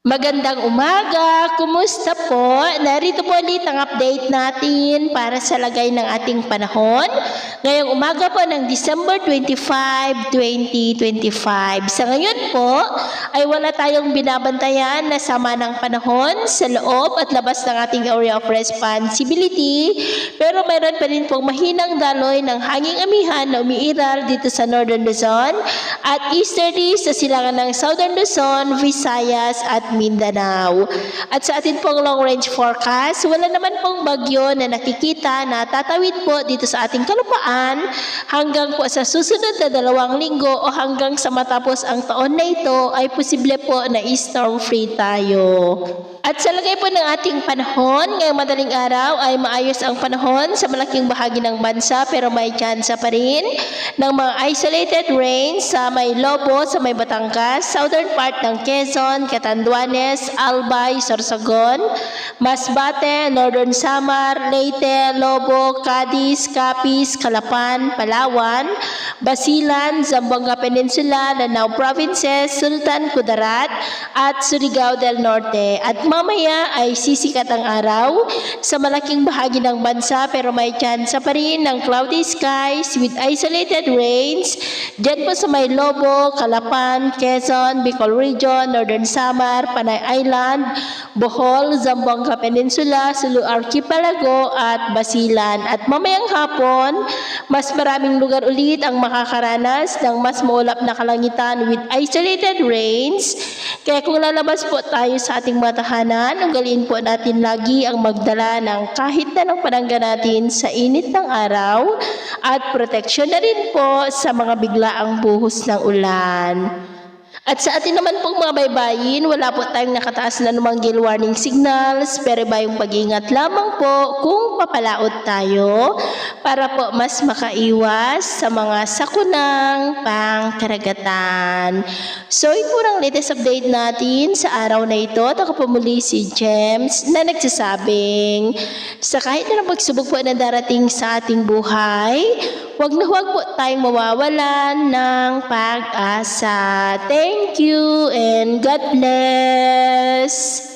Magandang umaga! Kumusta po? Narito po ulit ang update natin para sa lagay ng ating panahon. Ngayong umaga po ng December 25, 2025. Sa ngayon po ay wala tayong binabantayan na sama ng panahon sa loob at labas ng ating area of responsibility. Pero mayroon pa rin pong mahinang daloy ng hanging amihan na umiiral dito sa Northern Luzon at easterly sa silangan ng Southern Luzon, Visayas at Mindanao. At sa atin pong long range forecast, wala naman pong bagyo na nakikita na tatawid po dito sa ating kalupaan hanggang po sa susunod na 2 linggo o hanggang sa matapos ang taon na ito ay posible po na storm free tayo. At sa lagay po ng ating panahon, ngayong madaling araw ay maayos ang panahon sa malaking bahagi ng bansa pero may tsansa pa rin ng mga isolated rains sa may Lobo, sa may Batangas, southern part ng Quezon, Catanduanes, Albay, Sorsogon, Masbate, Northern Samar, Leyte, Lobo, Cadiz, Capiz, Calapan, Palawan, Basilan, Zamboanga Peninsula, Lanao Provinces, Sultan Kudarat at Surigao del Norte. At mamaya ay sisikat ang araw sa malaking bahagi ng bansa pero may tsansa pa rin ng cloudy skies with isolated rains dyan po sa may Lobo, Calapan, Quezon, Bicol Region, Northern Samar, Panay Island, Bohol, Zamboanga Peninsula, Sulu Archipelago at Basilan. At mamayang hapon, mas maraming lugar ulit ang makakaranas ng mas maulap na kalangitan with isolated rains. Kaya kung lalabas po tayo sa ating matahanan, ugaliin po natin lagi ang magdala ng kahit na ng panangga natin sa init ng araw at proteksyon na rin po sa mga biglaang buhos ng ulan. At sa atin naman pong mga baybayin, wala po tayong nakataas na anumang gale warning signals, pero bayong pag-iingat lamang po kung papalaot tayo para po mas makaiwas sa mga sakunang pangkaragatan. So, ito po ang latest update natin sa araw na ito. At ako po muli si James na nagsasabing sa kahit na pagsubok po na darating sa ating buhay, huwag na huwag po tayong mawawalan ng pag-asa. Thank you and God bless.